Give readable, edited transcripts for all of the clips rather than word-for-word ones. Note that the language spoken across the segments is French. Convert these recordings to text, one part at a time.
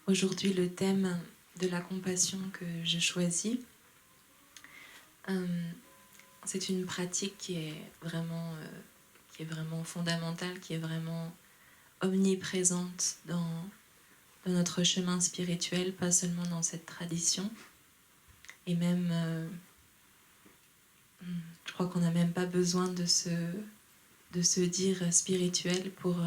Aujourd'hui, le thème de la compassion que j'ai choisi, c'est une pratique qui est vraiment fondamentale, qui est vraiment omniprésente dans notre chemin spirituel, pas seulement dans cette tradition. Et même, je crois qu'on n'a même pas besoin de se dire spirituel pour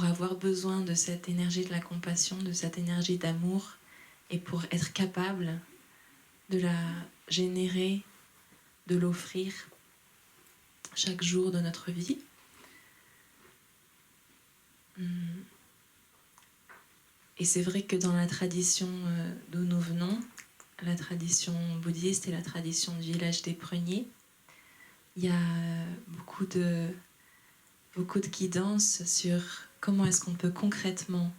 avoir besoin de cette énergie de la compassion, de cette énergie d'amour, et pour être capable de la générer, de l'offrir chaque jour de notre vie. Et c'est vrai que dans la tradition d'où nous venons, la tradition bouddhiste et la tradition du village des Pruniers, il y a beaucoup de guidance sur comment est-ce qu'on peut concrètement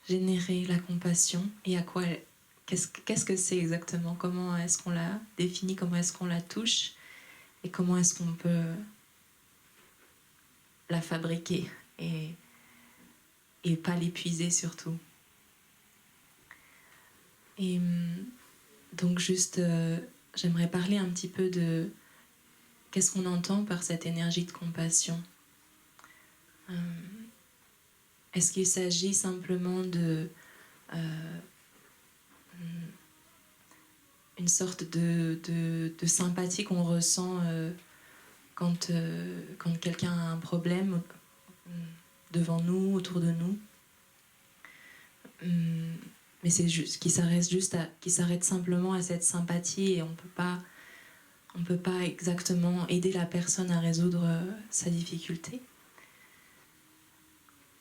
générer la compassion et à quoi qu'est-ce que c'est exactement, comment est-ce qu'on la définit, comment est-ce qu'on la touche et comment est-ce qu'on peut la fabriquer et pas l'épuiser surtout. Et donc juste, j'aimerais parler un petit peu de qu'est-ce qu'on entend par cette énergie de compassion. Est-ce qu'il s'agit simplement de une sorte de sympathie qu'on ressent quand quelqu'un a un problème devant nous, autour de nous, mais c'est juste qui s'arrête simplement à cette sympathie et on peut pas exactement aider la personne à résoudre sa difficulté.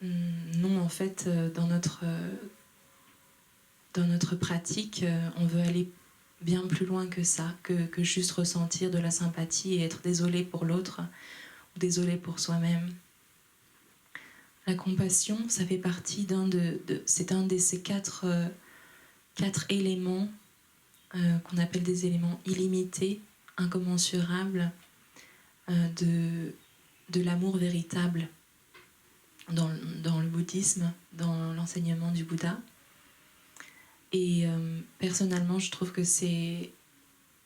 Non, en fait, dans notre pratique, on veut aller bien plus loin que ça, que juste ressentir de la sympathie et être désolé pour l'autre ou désolé pour soi-même. La compassion, ça fait partie c'est un de ces quatre éléments qu'on appelle des éléments illimités, incommensurables de l'amour véritable dans le bouddhisme, dans l'enseignement du Bouddha. Et personnellement, je trouve que c'est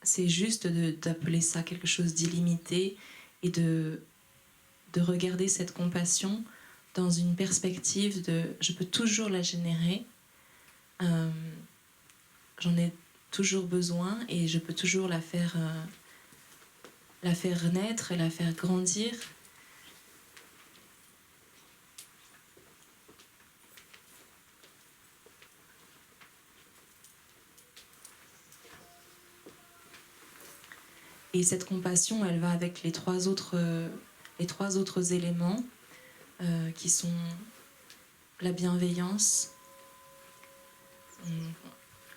juste d'appeler ça quelque chose d'illimité et de regarder cette compassion dans une perspective de je peux toujours la générer, j'en ai toujours besoin et je peux toujours la faire naître et la faire grandir. Et cette compassion, elle va avec les trois autres éléments qui sont la bienveillance.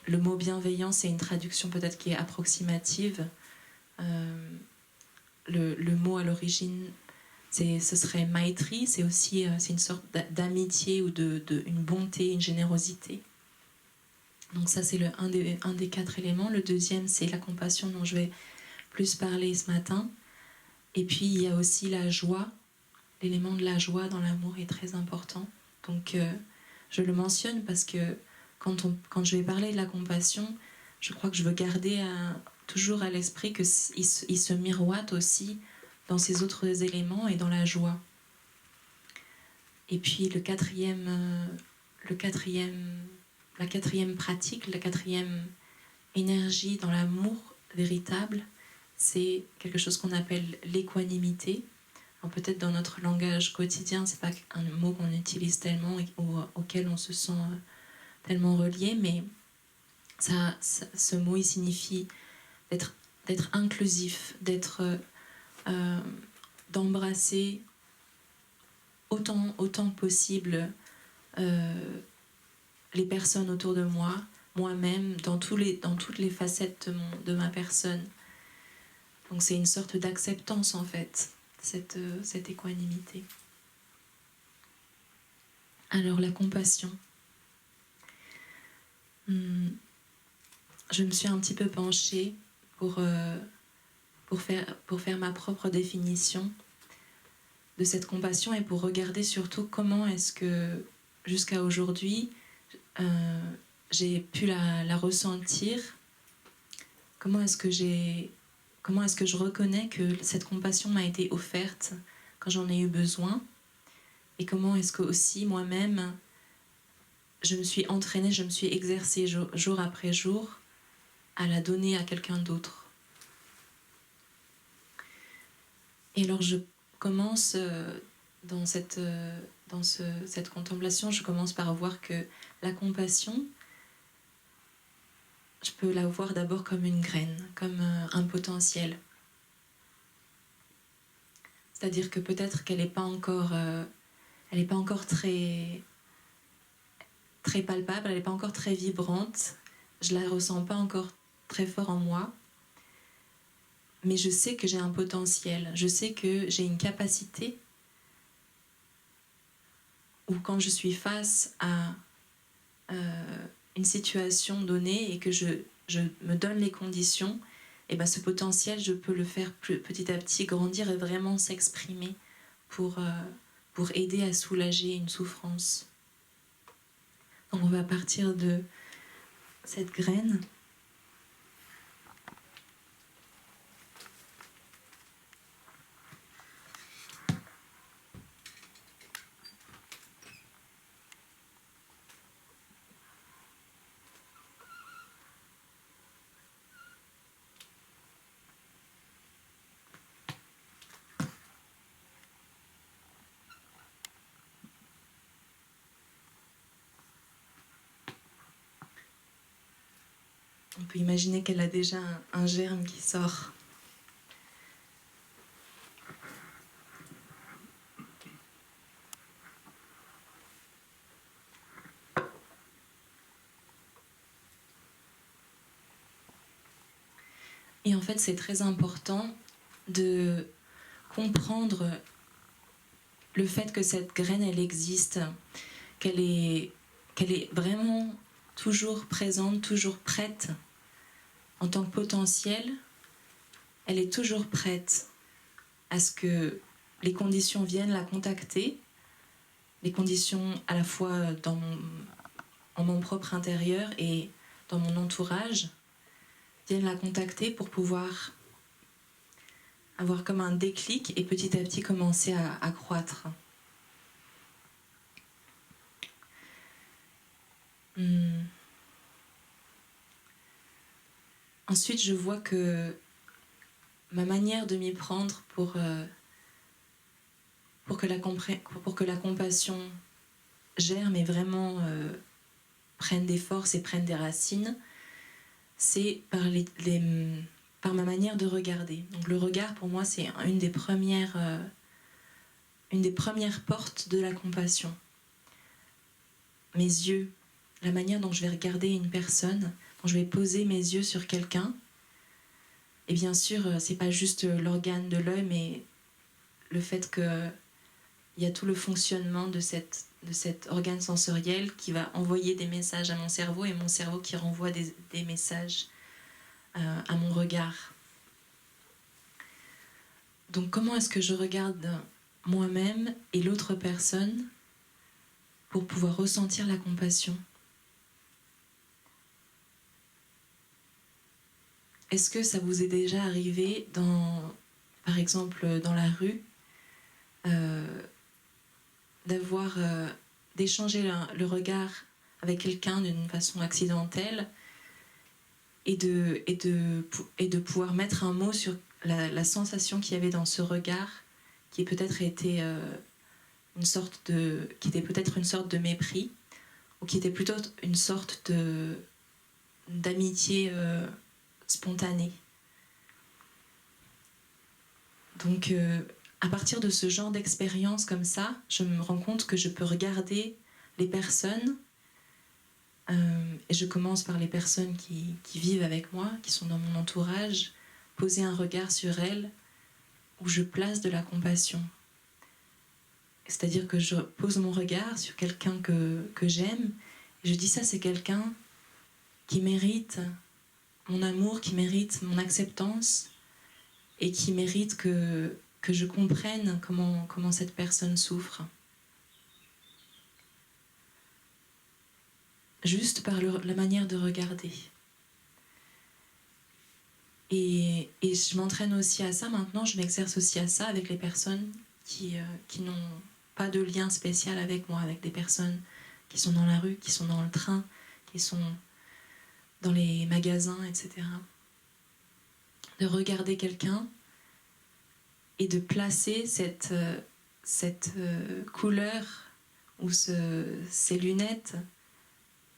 Le mot bienveillance, c'est une traduction peut-être qui est approximative. Le mot à l'origine, ce serait maitri, c'est aussi c'est une sorte d'amitié ou une bonté, une générosité. Donc ça, c'est un des quatre éléments. Le deuxième, c'est la compassion dont je vais plus parler ce matin. Et puis, il y a aussi la joie. L'élément de la joie dans l'amour est très important. Donc, je le mentionne parce que quand je vais parler de la compassion, je crois que je veux garder toujours à l'esprit qu'il se miroite aussi dans ces autres éléments et dans la joie. Et puis, la quatrième pratique, la quatrième énergie dans l'amour véritable, c'est quelque chose qu'on appelle l'équanimité. Alors peut-être dans notre langage quotidien, c'est pas un mot qu'on utilise tellement et auquel on se sent tellement relié, mais ce mot il signifie d'être inclusif, d'embrasser autant possible les personnes autour de moi, moi-même, dans toutes les facettes de ma personne. Donc c'est une sorte d'acceptance en fait, cette équanimité. Alors la compassion. Je me suis un petit peu penchée pour faire ma propre définition de cette compassion et pour regarder surtout comment est-ce que jusqu'à aujourd'hui j'ai pu la ressentir, comment est-ce que je reconnais que cette compassion m'a été offerte quand j'en ai eu besoin, et comment est-ce que aussi moi-même je me suis entraînée, je me suis exercée jour après jour à la donner à quelqu'un d'autre. Et alors je commence dans cette contemplation, je commence par voir que la compassion, je peux la voir d'abord comme une graine, comme un potentiel. C'est-à-dire que peut-être qu'elle n'est pas encore, très, très palpable, elle n'est pas encore très vibrante, je la ressens pas encore très fort en moi, mais je sais que j'ai un potentiel, je sais que j'ai une capacité où quand je suis face à une situation donnée et que je me donne les conditions, et ben ce potentiel, je peux le faire petit à petit grandir et vraiment s'exprimer pour aider à soulager une souffrance. Donc on va partir de cette graine. On peut imaginer qu'elle a déjà un germe qui sort. Et en fait, c'est très important de comprendre le fait que cette graine, elle existe, qu'elle est vraiment toujours présente, toujours prête en tant que potentiel. Elle est toujours prête à ce que les conditions viennent la contacter, les conditions à la fois en mon propre intérieur et dans mon entourage, viennent la contacter pour pouvoir avoir comme un déclic et petit à petit commencer à croître. Ensuite, je vois que ma manière de m'y prendre pour que la compassion germe et vraiment prenne des forces et prenne des racines, c'est par ma manière de regarder. Donc le regard, pour moi, c'est une des premières portes de la compassion. Mes yeux, la manière dont je vais regarder une personne, dont je vais poser mes yeux sur quelqu'un. Et bien sûr, c'est pas juste l'organe de l'œil, mais le fait qu'il y a tout le fonctionnement de cet organe sensoriel qui va envoyer des messages à mon cerveau et mon cerveau qui renvoie des messages à mon regard. Donc comment est-ce que je regarde moi-même et l'autre personne pour pouvoir ressentir la compassion? Est-ce que ça vous est déjà arrivé, par exemple dans la rue, d'échanger le regard avec quelqu'un d'une façon accidentelle et de pouvoir mettre un mot sur la sensation qu'il y avait dans ce regard, qui peut-être était qui était peut-être une sorte de mépris, ou qui était plutôt une sorte d'amitié spontanée. Donc à partir de ce genre d'expérience comme ça, je me rends compte que je peux regarder les personnes, et je commence par les personnes qui vivent avec moi, qui sont dans mon entourage, poser un regard sur elles où je place de la compassion. C'est-à-dire que je pose mon regard sur quelqu'un que j'aime, et je dis ça, c'est quelqu'un qui mérite mon amour, qui mérite mon acceptance, et qui mérite que je comprenne comment cette personne souffre. juste par la manière de regarder. Et je m'entraîne aussi à ça maintenant, je m'exerce aussi à ça avec les personnes qui n'ont pas de lien spécial avec moi, avec des personnes qui sont dans la rue, qui sont dans le train, qui sont dans les magasins, etc. De regarder quelqu'un et de placer cette couleur ou ces lunettes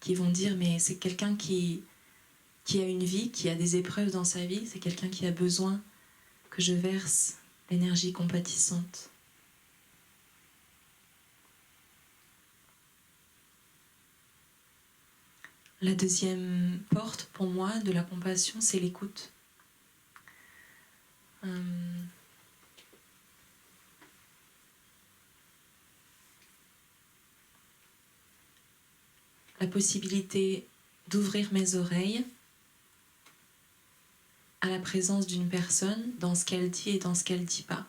qui vont dire mais c'est quelqu'un qui a une vie, qui a des épreuves dans sa vie, c'est quelqu'un qui a besoin que je verse l'énergie compatissante. La deuxième porte pour moi de la compassion, c'est l'écoute. La possibilité d'ouvrir mes oreilles à la présence d'une personne dans ce qu'elle dit et dans ce qu'elle dit pas.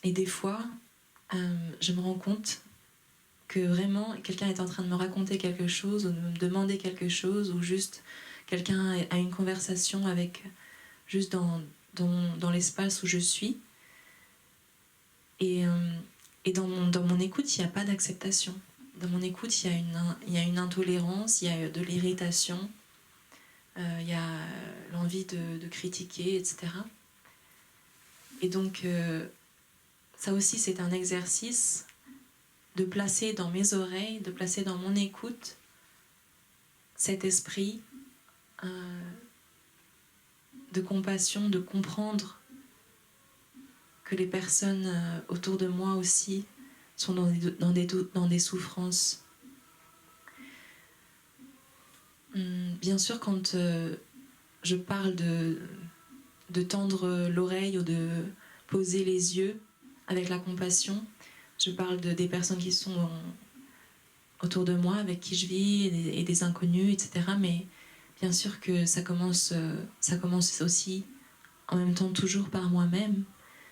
Et des fois, je me rends compte que vraiment quelqu'un est en train de me raconter quelque chose ou de me demander quelque chose ou juste quelqu'un a une conversation avec juste dans l'espace où je suis et dans mon écoute il n'y a pas d'acceptation. Dans mon écoute il y a une intolérance, il y a de l'irritation, il y a l'envie de critiquer, etc. Et donc ça aussi c'est un exercice de placer dans mes oreilles, de placer dans mon écoute cet esprit de compassion, de comprendre que les personnes autour de moi aussi sont dans des souffrances. Bien sûr, quand je parle de tendre l'oreille ou de poser les yeux avec la compassion, je parle des personnes qui sont autour de moi, avec qui je vis, et des inconnus, etc. Mais bien sûr que ça commence aussi en même temps toujours par moi-même.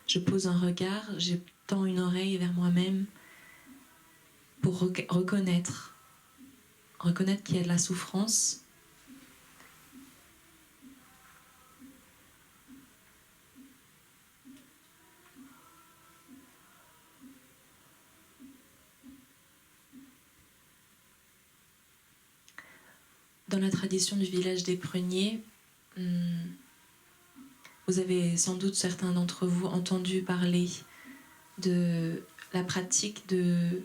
Je pose un regard, je tends une oreille vers moi-même pour reconnaître qu'il y a de la souffrance. Dans la tradition du village des pruniers, vous avez sans doute certains d'entre vous entendu parler de la pratique de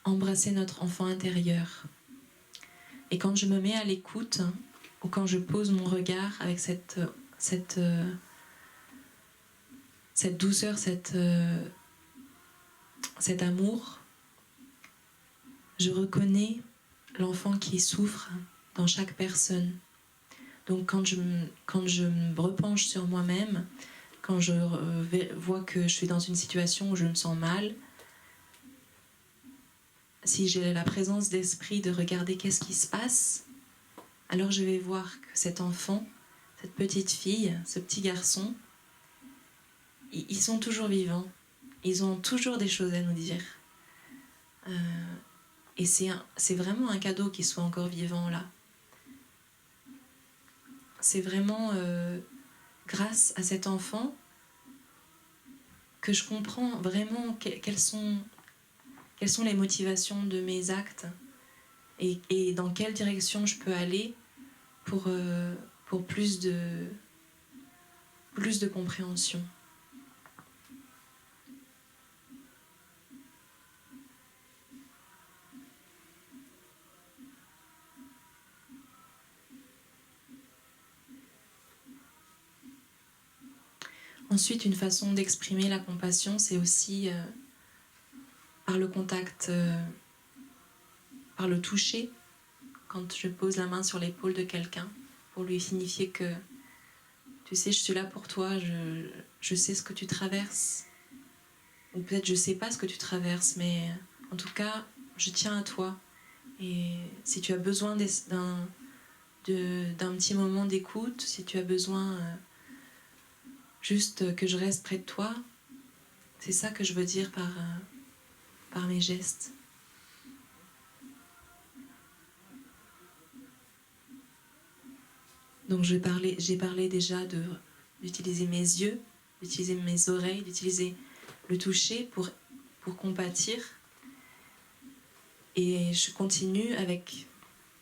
embrasser notre enfant intérieur. Et quand je me mets à l'écoute, ou quand je pose mon regard avec cette douceur, cet amour, je reconnais l'enfant qui souffre dans chaque personne. Donc quand je me repenche sur moi-même, quand je vois que je suis dans une situation où je me sens mal, si j'ai la présence d'esprit de regarder qu'est-ce qui se passe, alors je vais voir que cet enfant, cette petite fille, ce petit garçon, ils sont toujours vivants. Ils ont toujours des choses à nous dire. Et c'est vraiment un cadeau qu'ils soient encore vivants là. C'est vraiment grâce à cet enfant que je comprends vraiment quelles sont les motivations de mes actes et dans quelle direction je peux aller pour plus de compréhension. Ensuite, une façon d'exprimer la compassion, c'est aussi par le contact, par le toucher, quand je pose la main sur l'épaule de quelqu'un, pour lui signifier que, tu sais, je suis là pour toi, je sais ce que tu traverses. Ou peut-être je sais pas ce que tu traverses, mais en tout cas, je tiens à toi. Et si tu as besoin d'un petit moment d'écoute, si tu as besoin juste que je reste près de toi, c'est ça que je veux dire par par mes gestes. Donc j'ai parlé déjà d'utiliser mes yeux, d'utiliser mes oreilles, d'utiliser le toucher pour compatir. Et je continue avec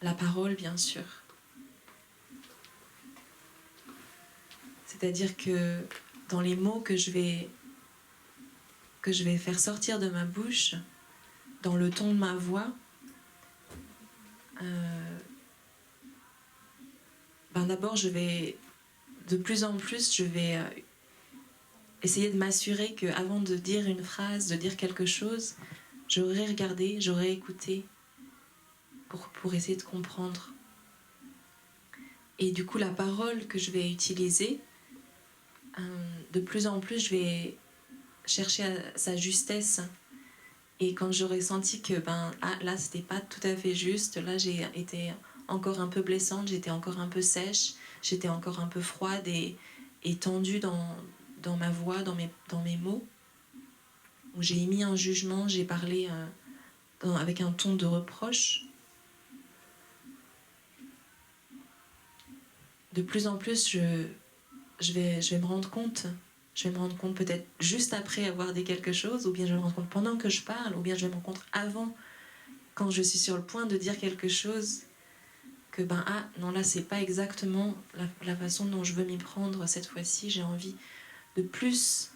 la parole, bien sûr. C'est-à-dire que dans les mots que je vais faire sortir de ma bouche, dans le ton de ma voix, d'abord de plus en plus, je vais essayer de m'assurer qu'avant de dire une phrase, de dire quelque chose, j'aurais regardé, j'aurais écouté pour essayer de comprendre. Et du coup, la parole que je vais utiliser, de plus en plus, je vais chercher sa justesse. Et quand j'aurais senti que là, c'était pas tout à fait juste, là, j'ai été encore un peu blessante, j'étais encore un peu sèche, j'étais encore un peu froide et tendue dans ma voix, dans mes mots, où j'ai émis un jugement, j'ai parlé avec un ton de reproche. De plus en plus, je vais me rendre compte. Je vais me rendre compte peut-être juste après avoir dit quelque chose, ou bien je vais me rendre compte pendant que je parle, ou bien je vais me rendre compte avant, quand je suis sur le point de dire quelque chose, que non, là c'est pas exactement la façon dont je veux m'y prendre cette fois-ci. J'ai envie de plus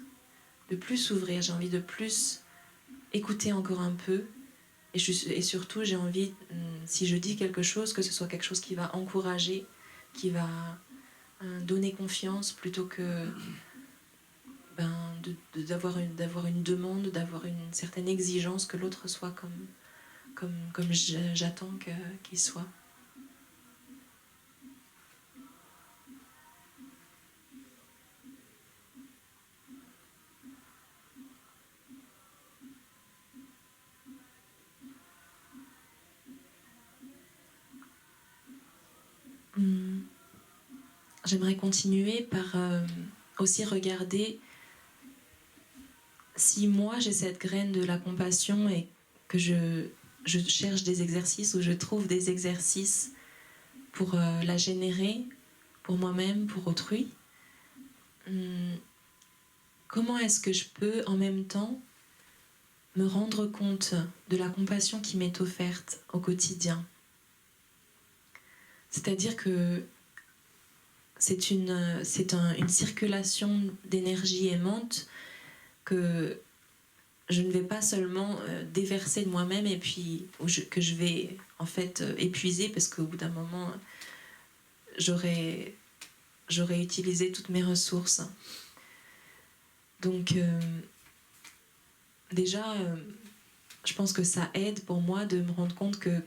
s'ouvrir, j'ai envie de plus écouter encore un peu, et surtout j'ai envie, si je dis quelque chose, que ce soit quelque chose qui va encourager, qui va donner confiance, plutôt que d'avoir une demande, d'avoir une certaine exigence que l'autre soit comme j'attends qu'il soit. J'aimerais continuer par aussi regarder si moi j'ai cette graine de la compassion et que je cherche des exercices, ou je trouve des exercices pour la générer, pour moi-même, pour autrui. Comment est-ce que je peux en même temps me rendre compte de la compassion qui m'est offerte au quotidien? C'est-à-dire que c'est une circulation d'énergie aimante que je ne vais pas seulement déverser de moi-même et puis que je vais en fait épuiser, parce qu'au bout d'un moment j'aurais utilisé toutes mes ressources. Donc déjà je pense que ça aide pour moi de me rendre compte que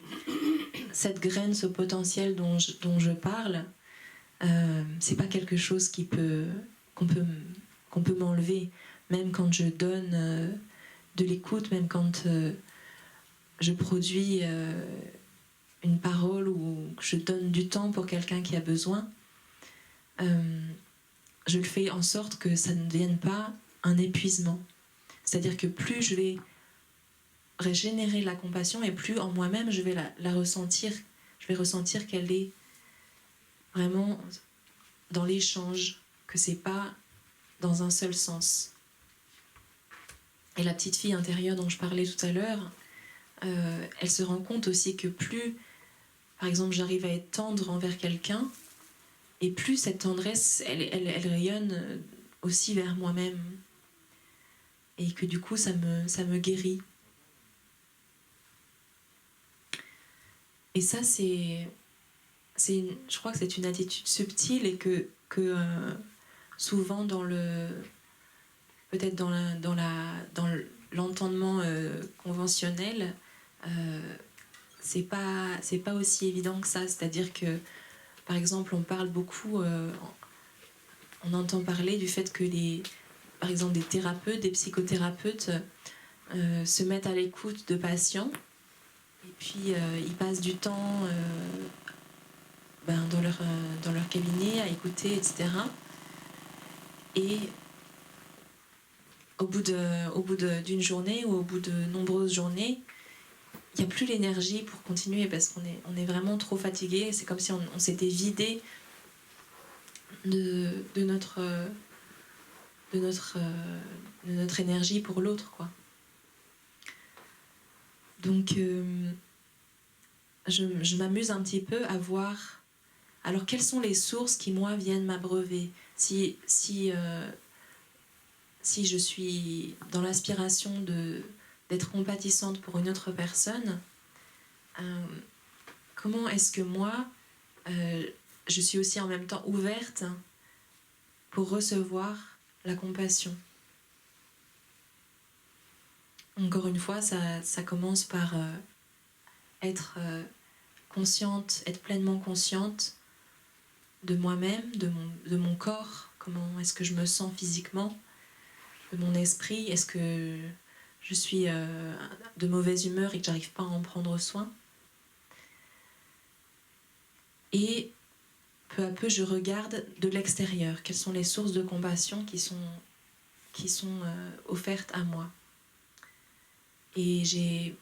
cette graine, ce potentiel dont je parle, c'est pas quelque chose qu'on peut m'enlever, même quand je donne de l'écoute, même quand je produis une parole, ou je donne du temps pour quelqu'un qui a besoin. Je le fais en sorte que ça ne devienne pas un épuisement. C'est-à-dire que plus je vais régénérer la compassion, et plus en moi-même je vais la ressentir. Je vais ressentir qu'elle est vraiment dans l'échange, que c'est pas dans un seul sens. Et la petite fille intérieure dont je parlais tout à l'heure, elle se rend compte aussi que plus, par exemple, j'arrive à être tendre envers quelqu'un, et plus cette tendresse, elle rayonne aussi vers moi-même. Et que du coup, ça me guérit. Et ça, je crois que c'est une attitude subtile, et que souvent peut-être dans l'entendement conventionnel, c'est pas aussi évident que ça. C'est-à-dire que, par exemple, on parle beaucoup, on entend parler du fait que par exemple, des thérapeutes, des psychothérapeutes se mettent à l'écoute de patients, et puis ils passent du temps dans leur cabinet à écouter, etc. Et d'une journée ou au bout de nombreuses journées, il n'y a plus l'énergie pour continuer parce on est vraiment trop fatigué. C'est comme si on s'était vidé de notre énergie pour l'autre, quoi. Donc, je m'amuse un petit peu à voir. Alors, quelles sont les sources qui, moi, viennent m'abreuver ? Si je suis dans l'aspiration d'être compatissante pour une autre personne, comment est-ce que moi, je suis aussi en même temps ouverte pour recevoir la compassion ? Encore une fois, ça commence par être consciente, être pleinement consciente de moi-même, de mon corps, comment est-ce que je me sens physiquement, de mon esprit, est-ce que je suis de mauvaise humeur et que j'arrive pas à en prendre soin. Et peu à peu, je regarde de l'extérieur, quelles sont les sources de compassion qui sont offertes à moi. Et j'ai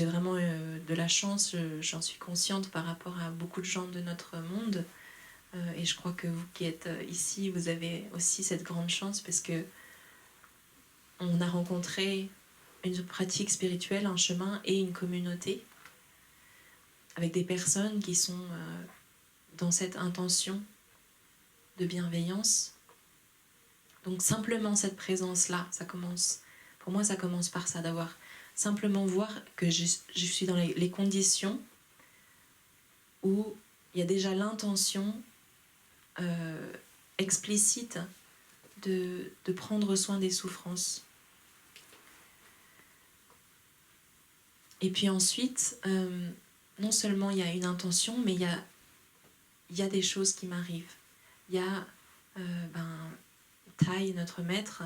vraiment de la chance, j'en suis consciente par rapport à beaucoup de gens de notre monde. Et je crois que vous qui êtes ici, vous avez aussi cette grande chance parce que on a rencontré une pratique spirituelle, un chemin et une communauté avec des personnes qui sont dans cette intention de bienveillance. Donc simplement cette présence-là, pour moi ça commence par ça, d'avoir simplement voir que je suis dans les conditions où il y a déjà l'intention explicite de prendre soin des souffrances. Et puis ensuite, non seulement il y a une intention, mais il y a des choses qui m'arrivent. Il y a Thay, notre maître,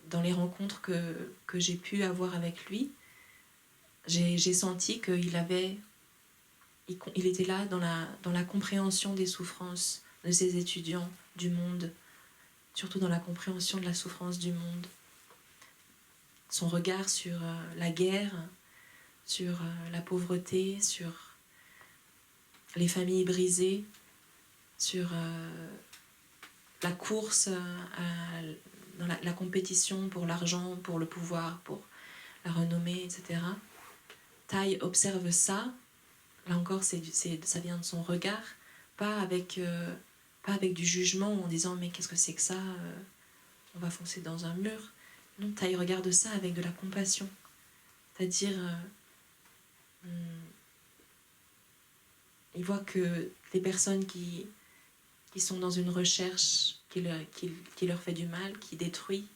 dans les rencontres que j'ai pu avoir avec lui, j'ai senti qu'il était là dans la compréhension des souffrances de ses étudiants, du monde, surtout dans la compréhension de la souffrance du monde. Son regard sur la guerre, sur la pauvreté, sur les familles brisées, sur la course, dans la compétition pour l'argent, pour le pouvoir, pour la renommée, etc. Thay observe ça. Là encore, ça vient de son regard, pas avec du jugement en disant mais qu'est-ce que c'est que ça, on va foncer dans un mur. Non, Thay regarde ça avec de la compassion, c'est-à-dire il voit que les personnes qui sont dans une recherche qui leur fait du mal, qui détruit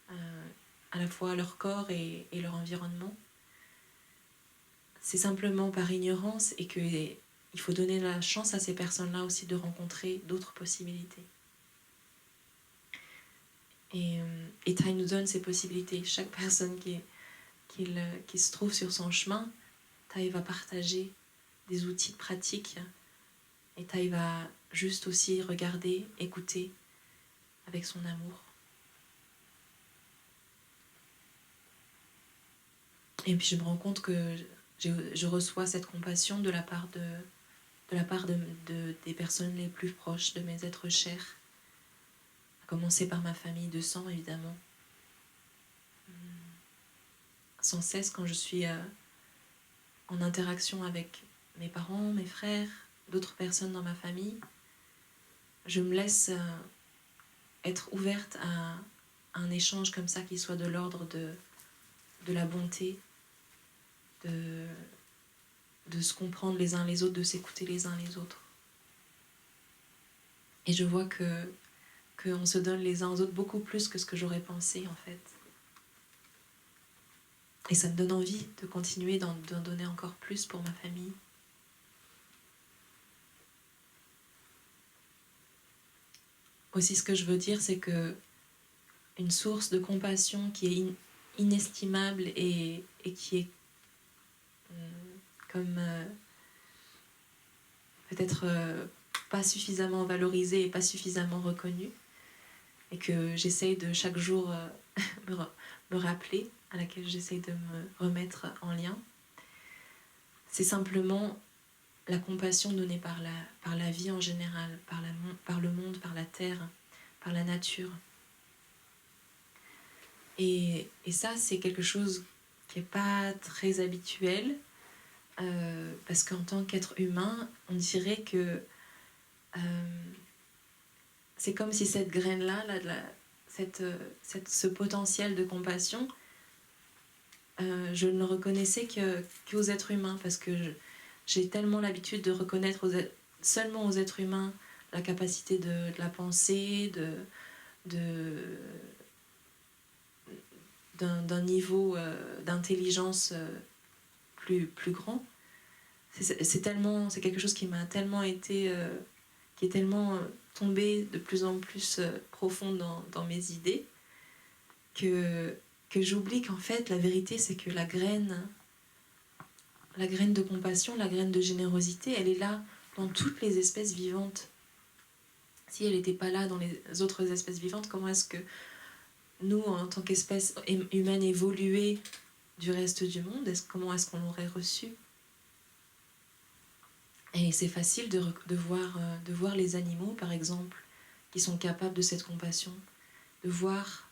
à la fois leur corps et leur environnement, c'est simplement par ignorance et qu'il faut donner la chance à ces personnes-là aussi de rencontrer d'autres possibilités. Et Thay nous donne ces possibilités. Chaque personne qui se trouve sur son chemin, Thay va partager des outils pratiques et Thay va juste aussi regarder, écouter avec son amour. Et puis je me rends compte que je reçois cette compassion de la part des personnes les plus proches, de mes êtres chers, à commencer par ma famille de sang évidemment. Sans cesse quand je suis en interaction avec mes parents, mes frères, d'autres personnes dans ma famille, je me laisse être ouverte à un échange comme ça qui soit de l'ordre de la bonté, de se comprendre les uns les autres, de s'écouter les uns les autres. Et je vois qu'on se donne les uns aux autres beaucoup plus que ce que j'aurais pensé en fait. Et ça me donne envie de continuer d'en donner encore plus pour ma famille. Aussi ce que je veux dire, c'est que une source de compassion qui est inestimable et qui est comme peut-être pas suffisamment valorisée et pas suffisamment reconnue, et que j'essaye de chaque jour me rappeler, à laquelle j'essaye de me remettre en lien, c'est simplement la compassion donnée par la vie en général, par le monde, par la terre, par la nature. Et ça, c'est quelque chose qui n'est pas très habituel, parce qu'en tant qu'être humain, on dirait que c'est comme si cette graine-là, ce potentiel de compassion, je ne le reconnaissais qu'aux êtres humains, parce que j'ai tellement l'habitude de reconnaître seulement aux êtres humains la capacité de la pensée, d'un niveau d'intelligence plus grand. C'est quelque chose qui m'a tellement été, qui est tellement tombé de plus en plus profond dans mes idées, que j'oublie qu'en fait la vérité c'est que la graine de compassion, la graine de générosité, elle est là dans toutes les espèces vivantes. Si elle n'était pas là dans les autres espèces vivantes, comment est-ce que nous, en tant qu'espèce humaine évoluée du reste du monde, comment est-ce qu'on l'aurait reçue? Et c'est facile de voir les animaux, par exemple, qui sont capables de cette compassion, de voir,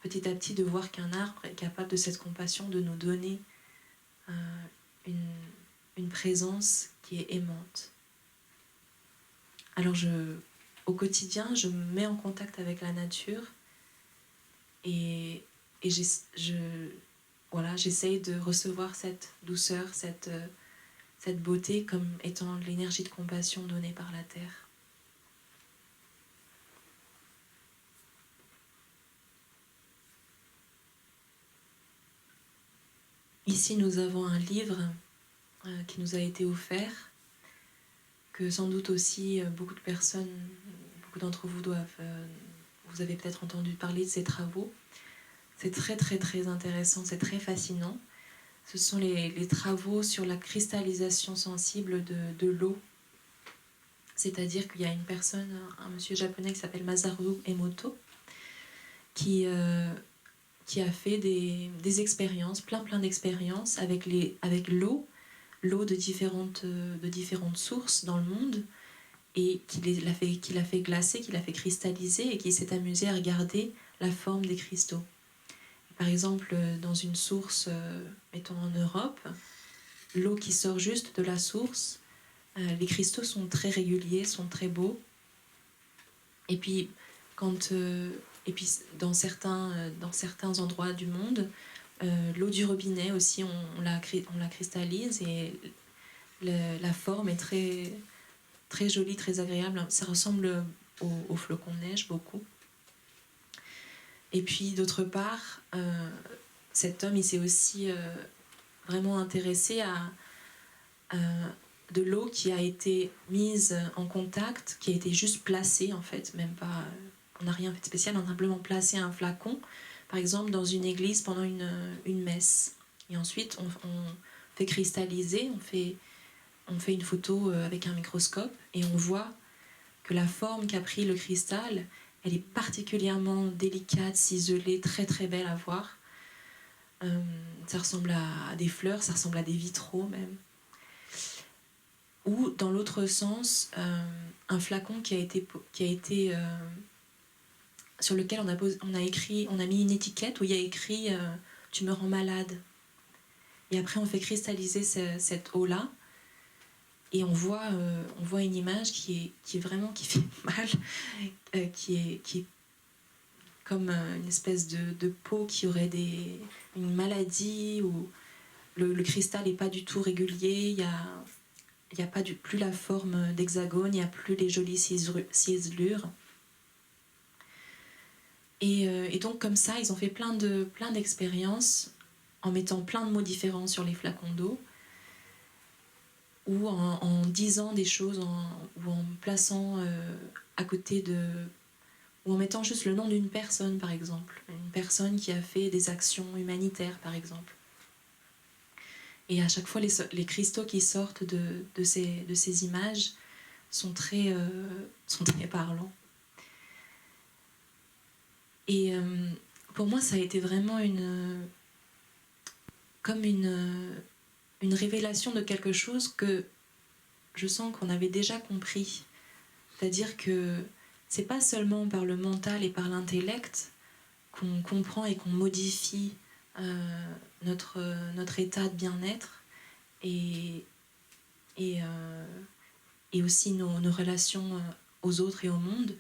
petit à petit, de voir qu'un arbre est capable de cette compassion, de nous donner une présence qui est aimante. Alors au quotidien, je me mets en contact avec la nature et j'essaye de recevoir cette douceur, cette beauté comme étant l'énergie de compassion donnée par la terre. Ici, nous avons un livre qui nous a été offert, que sans doute aussi beaucoup d'entre vous vous avez peut-être entendu parler de ces travaux. C'est très très très intéressant, c'est très fascinant. Ce sont les travaux sur la cristallisation sensible de l'eau. C'est-à-dire qu'il y a une personne, un monsieur japonais qui s'appelle Masaru Emoto, qui a fait des expériences, plein d'expériences avec l'eau de différentes sources dans le monde, et qu'il a fait glacer, qu'il a fait cristalliser, et qui s'est amusé à regarder la forme des cristaux. Par exemple, dans une source, mettons en Europe, l'eau qui sort juste de la source, les cristaux sont très réguliers, sont très beaux. Et puis, dans certains endroits du monde, l'eau du robinet aussi, on la cristallise, et la forme est très, très jolie, très agréable. Ça ressemble au flocon de neige beaucoup. Et puis d'autre part, cet homme, il s'est aussi vraiment intéressé à de l'eau qui a été mise en contact, qui a été juste placée en fait, même pas, on n'a rien fait de spécial, on a simplement placé un flacon, par exemple dans une église pendant une messe. Et ensuite on fait cristalliser, on fait une photo avec un microscope, et on voit que la forme qu'a pris le cristal, elle est particulièrement délicate, ciselée, très très belle à voir. Ça ressemble à des fleurs, ça ressemble à des vitraux même. Ou dans l'autre sens, un flacon qui a été sur lequel on a mis une étiquette où il y a écrit tu me rends malade. Et après on fait cristalliser cette eau-là, et on voit une image qui fait mal, qui est comme une espèce de peau qui aurait une maladie, où le cristal n'est pas du tout régulier, il n'y a pas plus la forme d'hexagone, il n'y a plus les jolies ciselures. Et donc comme ça, ils ont fait plein d'expériences en mettant plein de mots différents sur les flacons d'eau, ou en disant des choses, ou en plaçant à côté ou en mettant juste le nom d'une personne, par exemple. Une personne qui a fait des actions humanitaires, par exemple. Et à chaque fois, les cristaux qui sortent de ces images sont très parlants. Et pour moi, ça a été vraiment comme une révélation de quelque chose que je sens qu'on avait déjà compris. C'est-à-dire que c'est pas seulement par le mental et par l'intellect qu'on comprend et qu'on modifie notre état de bien-être et aussi nos relations aux autres et au monde,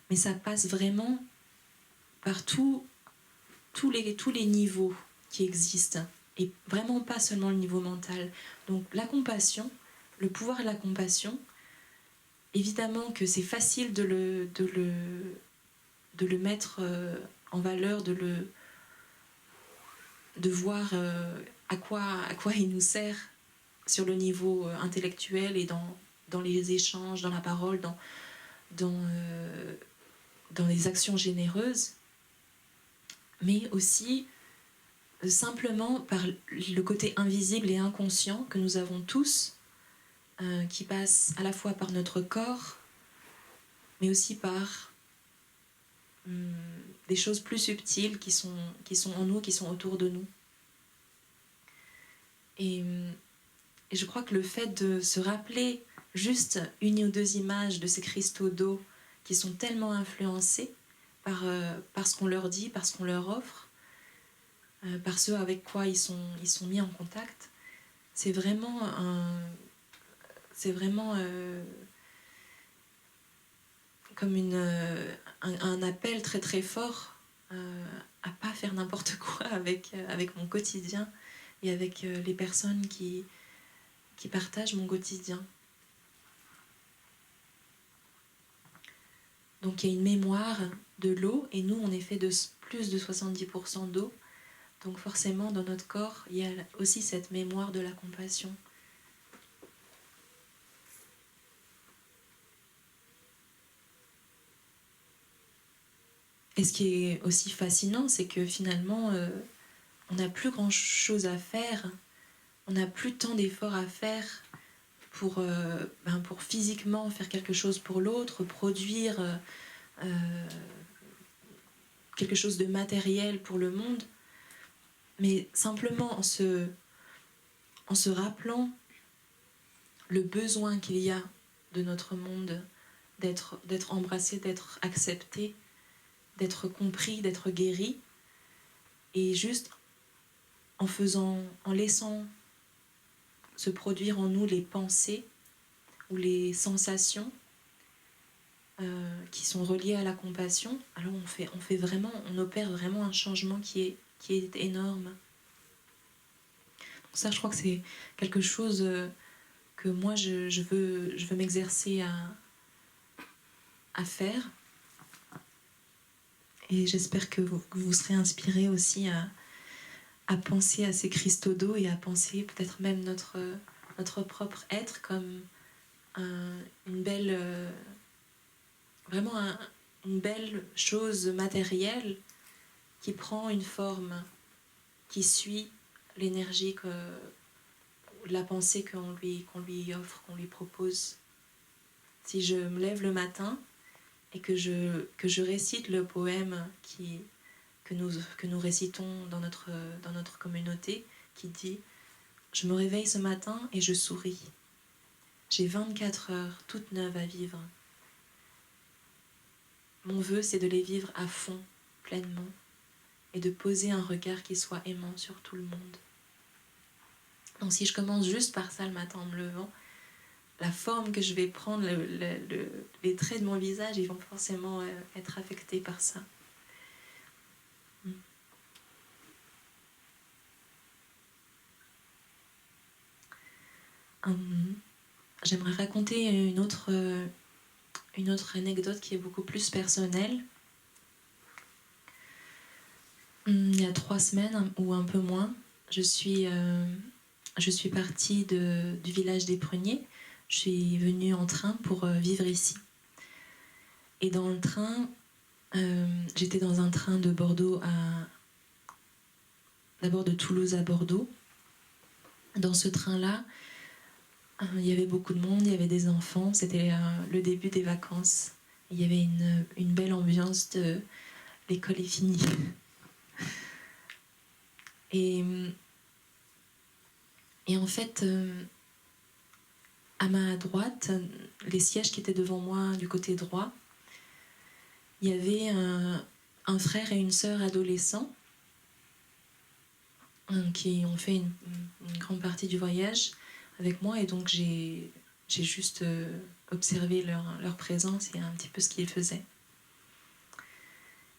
mais ça passe vraiment par tous les niveaux qui existent, et vraiment pas seulement le niveau mental. Donc la compassion, le pouvoir de la compassion, évidemment que c'est facile de le mettre en valeur, de voir à quoi il nous sert sur le niveau intellectuel et dans les échanges, dans la parole, dans les actions généreuses, mais aussi simplement par le côté invisible et inconscient que nous avons tous, qui passe à la fois par notre corps, mais aussi par des choses plus subtiles qui sont en nous, qui sont autour de nous. Et je crois que le fait de se rappeler juste une ou deux images de ces cristaux d'eau qui sont tellement influencés par ce qu'on leur dit, par ce qu'on leur offre, par ceux avec quoi ils sont mis en contact, c'est vraiment comme un appel très très fort à pas faire n'importe quoi avec mon quotidien et avec les personnes qui partagent mon quotidien. Donc il y a une mémoire de l'eau, et nous on est fait de plus de 70% d'eau. Donc forcément, dans notre corps, il y a aussi cette mémoire de la compassion. Et ce qui est aussi fascinant, c'est que finalement, on n'a plus grand-chose à faire, on n'a plus tant d'efforts à faire pour physiquement faire quelque chose pour l'autre, produire quelque chose de matériel pour le monde, mais simplement en se rappelant le besoin qu'il y a de notre monde d'être embrassé, d'être accepté, d'être compris, d'être guéri, et juste en laissant se produire en nous les pensées ou les sensations qui sont reliées à la compassion, alors on opère vraiment un changement qui est énorme. Donc ça, je crois que c'est quelque chose que moi je veux m'exercer à faire, et j'espère que vous serez inspirés aussi à penser à ces cristaux d'eau et à penser peut-être même notre propre être comme une belle une belle chose matérielle qui prend une forme, qui suit l'énergie, la pensée qu'on lui offre, qu'on lui propose. Si je me lève le matin et que je récite le poème que nous récitons dans notre communauté, qui dit « Je me réveille ce matin et je souris. J'ai 24 heures toutes neuves à vivre. Mon vœu, c'est de les vivre à fond, pleinement, et de poser un regard qui soit aimant sur tout le monde. » Donc si je commence juste par ça le matin en me levant, la forme que je vais prendre, les traits de mon visage, ils vont forcément être affectés par ça. J'aimerais raconter une autre anecdote qui est beaucoup plus personnelle. Il y a 3 semaines ou un peu moins, je suis partie du village des Pruniers. Je suis venue en train pour vivre ici. Et dans le train, j'étais dans un train de d'abord de Toulouse à Bordeaux. Dans ce train-là, il y avait beaucoup de monde, il y avait des enfants, c'était le début des vacances. Il y avait une belle ambiance, l'école est finie. Et en fait, à ma droite, les sièges qui étaient devant moi du côté droit, il y avait un frère et une sœur adolescents qui ont fait une grande partie du voyage avec moi, et donc j'ai juste observé leur présence et un petit peu ce qu'ils faisaient.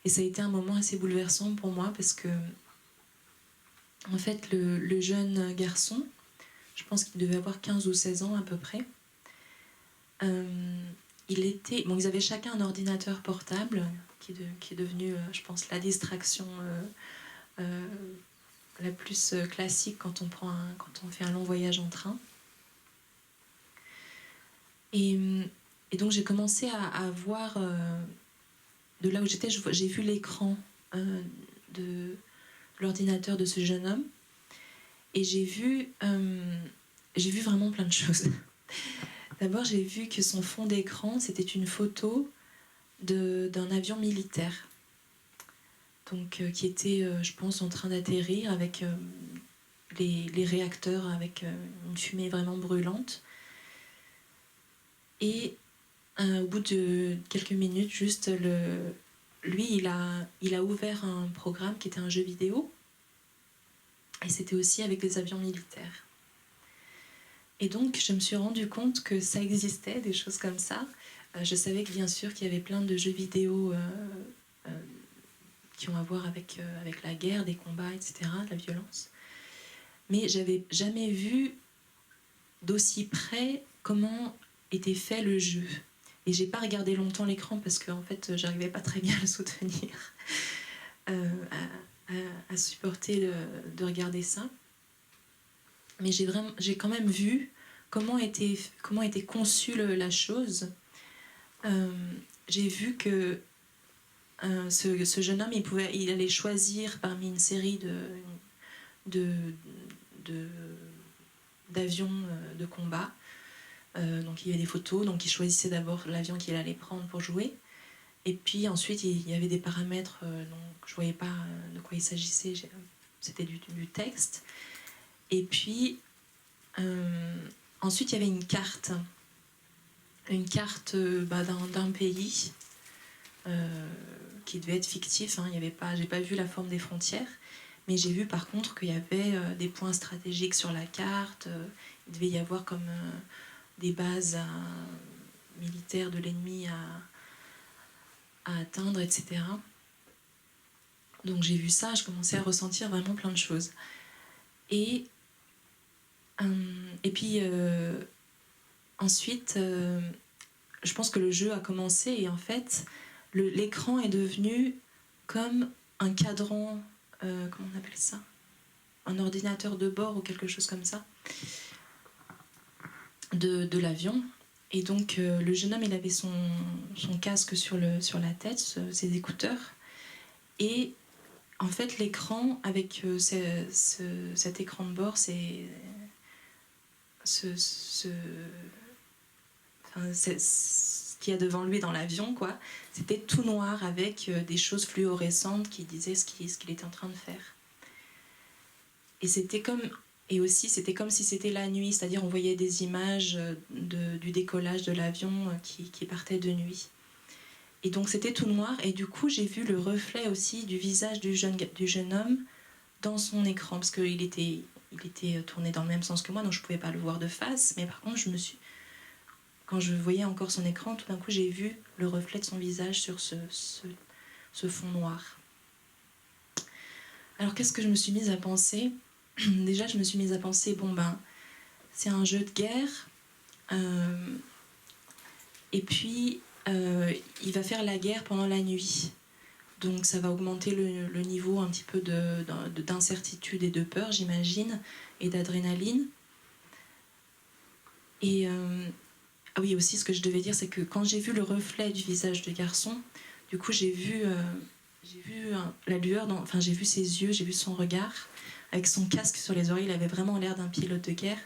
Et ça a été un moment assez bouleversant pour moi parce que, en fait, le jeune garçon, je pense qu'il devait avoir 15 ou 16 ans à peu près, ils avaient chacun un ordinateur portable qui est devenu, je pense, la distraction la plus classique quand on fait un long voyage en train. Et donc j'ai commencé à voir, de là où j'étais, j'ai vu l'écran de l'ordinateur de ce jeune homme, et j'ai vu vraiment plein de choses. D'abord, j'ai vu que son fond d'écran, c'était une photo d'un avion militaire, donc qui était, je pense, en train d'atterrir avec les réacteurs, avec une fumée vraiment brûlante. Et au bout de quelques minutes, juste, lui, il a ouvert un programme qui était un jeu vidéo, et c'était aussi avec des avions militaires. Et donc, je me suis rendu compte que ça existait, des choses comme ça. Je savais que, bien sûr, qu'il y avait plein de jeux vidéo qui ont à voir avec la guerre, des combats, etc., de la violence. Mais j'avais jamais vu d'aussi près comment était fait le jeu. Et j'ai pas regardé longtemps l'écran parce que, en fait, j'arrivais pas très bien à le soutenir, à supporter de regarder ça. Mais j'ai quand même vu comment était conçue la chose. J'ai vu que ce jeune homme, il allait choisir parmi une série d'avions de combat. Donc il y avait des photos, donc il choisissait d'abord l'avion qu'il allait prendre pour jouer. Et puis ensuite, il y avait des paramètres, donc je ne voyais pas de quoi il s'agissait, c'était du texte. Et puis, ensuite, il y avait une carte d'un pays qui devait être fictif. Hein, j'ai pas vu la forme des frontières, mais j'ai vu par contre qu'il y avait des points stratégiques sur la carte. Il devait y avoir comme des bases militaires de l'ennemi à atteindre, etc. Donc j'ai vu ça, je commençais à ressentir vraiment plein de choses. Et puis ensuite, je pense que le jeu a commencé, et en fait, l'écran est devenu comme un cadran, comment on appelle ça ? Un ordinateur de bord ou quelque chose comme ça, de l'avion. Et donc le jeune homme, il avait son casque sur la tête, ses écouteurs, et en fait l'écran avec cet écran de bord, c'est ce qu'il y a devant lui dans l'avion, quoi. C'était tout noir avec des choses fluorescentes qui disaient ce qu'il était en train de faire. Et c'était comme si c'était la nuit, c'est-à-dire on voyait des images du décollage de l'avion qui partait de nuit. Et donc c'était tout noir, et du coup j'ai vu le reflet aussi du visage du jeune homme dans son écran, parce qu'il était tourné dans le même sens que moi, donc je ne pouvais pas le voir de face, mais par contre quand je voyais encore son écran, tout d'un coup j'ai vu le reflet de son visage sur ce fond noir. Alors qu'est-ce que je me suis mise à penser ? Déjà, je me suis mise à penser, c'est un jeu de guerre, et puis il va faire la guerre pendant la nuit. Donc ça va augmenter le niveau un petit peu d'incertitude et de peur, j'imagine, et d'adrénaline. Et ah oui, aussi, ce que je devais dire, c'est que quand j'ai vu le reflet du visage du garçon, du coup, j'ai vu la lueur, j'ai vu ses yeux, j'ai vu son regard, avec son casque sur les oreilles, il avait vraiment l'air d'un pilote de guerre.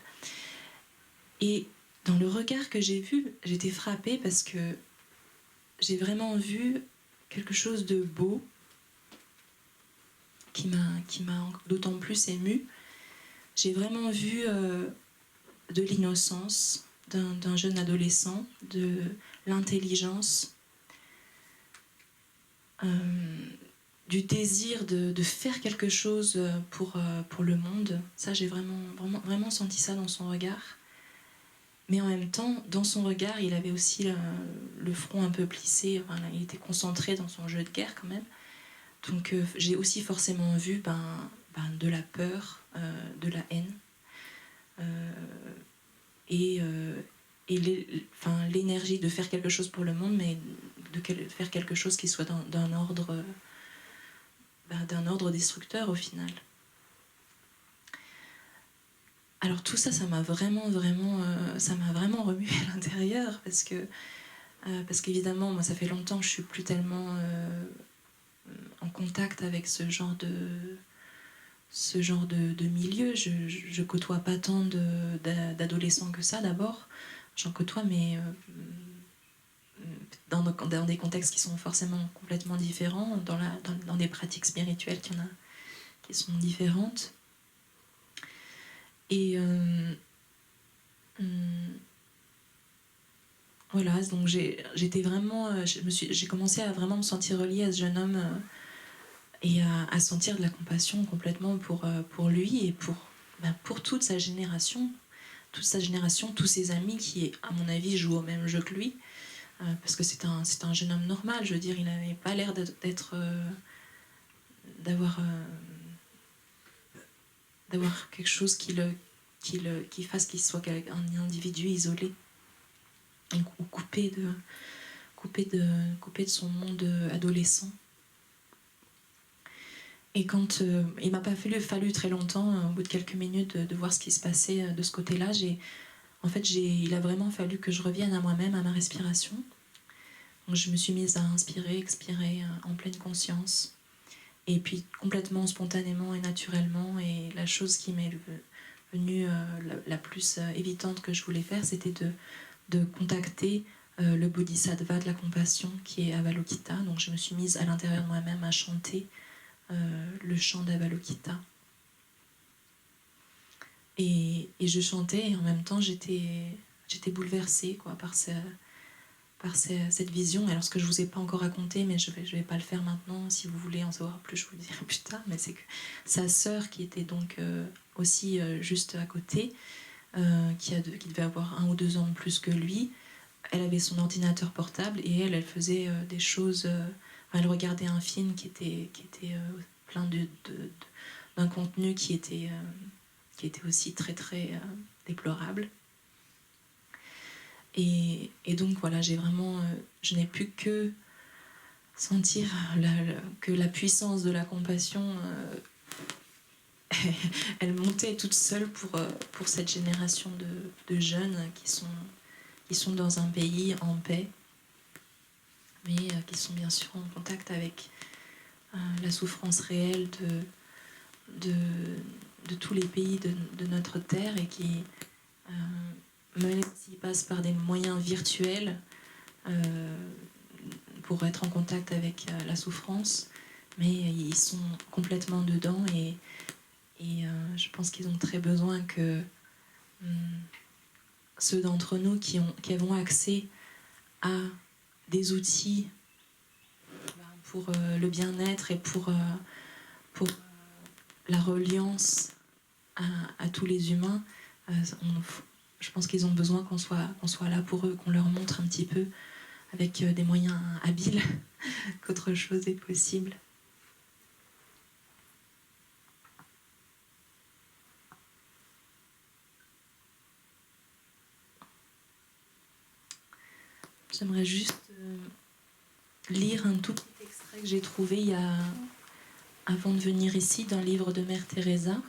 Et dans le regard que j'ai vu, j'étais frappée parce que j'ai vraiment vu quelque chose de beau, qui m'a d'autant plus émue. J'ai vraiment vu de l'innocence d'un jeune adolescent, de l'intelligence, du désir de faire quelque chose pour le monde. Ça, j'ai vraiment senti ça dans son regard. Mais en même temps, dans son regard, il avait aussi le front un peu plissé. Enfin, il était concentré dans son jeu de guerre quand même. Donc j'ai aussi forcément vu de la peur, de la haine. Et l'énergie de faire quelque chose pour le monde, mais de faire quelque chose qui soit d'un ordre destructeur au final. Alors tout ça, ça m'a vraiment remué à l'intérieur parce qu'évidemment, moi, ça fait longtemps que je suis plus tellement en contact avec ce genre de milieu. Je côtoie pas tant d'adolescents que ça d'abord. J'en côtoie, mais dans des contextes qui sont forcément complètement différents, dans des pratiques spirituelles qu'il y en a qui sont différentes. Et voilà, donc j'étais vraiment, j'ai commencé à vraiment me sentir reliée à ce jeune homme et à sentir de la compassion complètement pour lui et pour toute sa génération, tous ses amis qui, à mon avis, jouent au même jeu que lui, parce que c'est un jeune homme normal. Je veux dire, il n'avait pas l'air d'avoir quelque chose qui fasse qu'il soit un individu isolé ou coupé de son monde adolescent. Et quand il m'a pas fallu très longtemps, au bout de quelques minutes, de voir ce qui se passait de ce côté-là, il a vraiment fallu que je revienne à moi-même, à ma respiration. Donc je me suis mise à inspirer, expirer en pleine conscience. Et puis complètement spontanément et naturellement. Et la chose qui m'est venue la plus évidente que je voulais faire, c'était de contacter le bodhisattva de la compassion qui est Avalokita. Donc je me suis mise à l'intérieur de moi-même à chanter le chant d'Avalokita. Et je chantais et en même temps j'étais bouleversée par cette vision. Alors ce que je ne vous ai pas encore raconté, mais je vais pas le faire maintenant, si vous voulez en savoir plus, je vous le dirai plus tard, mais c'est que sa sœur qui était donc aussi juste à côté, qui devait avoir 1 ou 2 ans de plus que lui, elle avait son ordinateur portable et elle faisait des choses, elle regardait un film qui était plein d'un contenu qui était aussi très très déplorable. Et donc voilà, je n'ai pu que sentir que la puissance de la compassion, elle montait toute seule pour cette génération de jeunes qui sont dans un pays en paix, mais qui sont bien sûr en contact avec la souffrance réelle de tous les pays de notre terre et qui, même s'ils passent par des moyens virtuels pour être en contact avec la souffrance, mais ils sont complètement dedans et je pense qu'ils ont très besoin que ceux d'entre nous qui avons accès à des outils pour le bien-être et pour la reliance à tous les humains, je pense qu'ils ont besoin qu'on soit là pour eux, qu'on leur montre un petit peu avec des moyens habiles qu'autre chose est possible. J'aimerais juste lire un tout petit extrait que j'ai trouvé avant de venir ici d'un livre de Mère Teresa.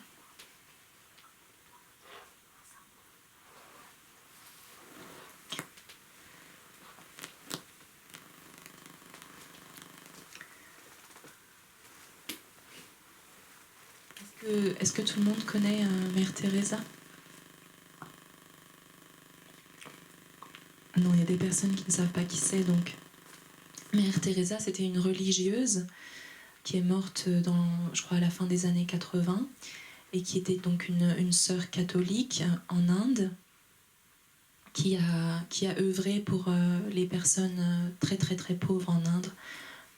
Est-ce que tout le monde connaît Mère Teresa ? Non, il y a des personnes qui ne savent pas qui c'est, donc. Mère Teresa, c'était une religieuse qui est morte je crois à la fin des années 80, et qui était donc une sœur catholique en Inde, qui a œuvré pour les personnes très très très pauvres en Inde,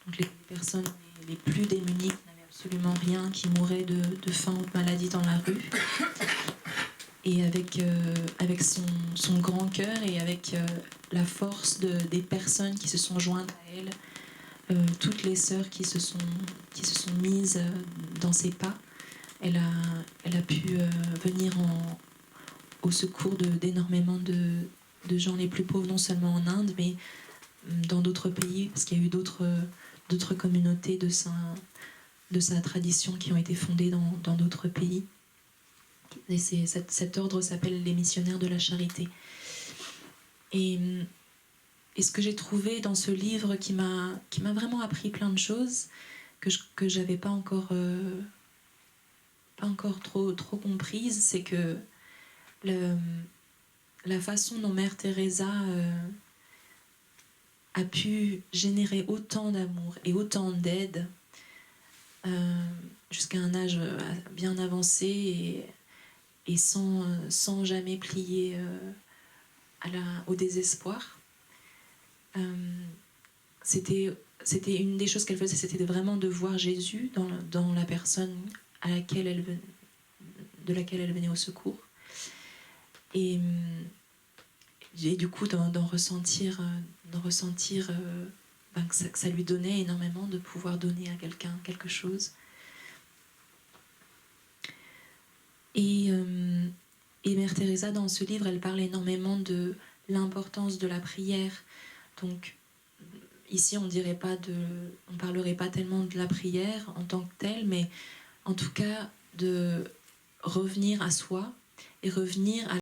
donc les personnes les plus démunies qui n'avaient absolument rien, qui mouraient de faim ou de maladie dans la rue. Et avec son grand cœur et avec la force des personnes qui se sont jointes à elle, toutes les sœurs qui se sont mises dans ses pas, elle a pu venir au secours d'énormément de gens les plus pauvres, non seulement en Inde, mais dans d'autres pays, parce qu'il y a eu d'autres communautés de sa tradition qui ont été fondées dans d'autres pays. Et cet ordre s'appelle les missionnaires de la charité. Et ce que j'ai trouvé dans ce livre qui m'a vraiment appris plein de choses que j'avais pas encore trop comprises, c'est que la façon dont Mère Teresa a pu générer autant d'amour et autant d'aide jusqu'à un âge bien avancé et sans jamais plier au désespoir. C'était une des choses qu'elle faisait, c'était vraiment de voir Jésus dans la personne de laquelle elle venait au secours. Et du coup d'en ressentir que ça lui donnait énormément de pouvoir donner à quelqu'un quelque chose. Et Mère Teresa, dans ce livre, elle parle énormément de l'importance de la prière. Donc ici on parlerait pas tellement de la prière en tant que telle, mais en tout cas de revenir à soi et revenir à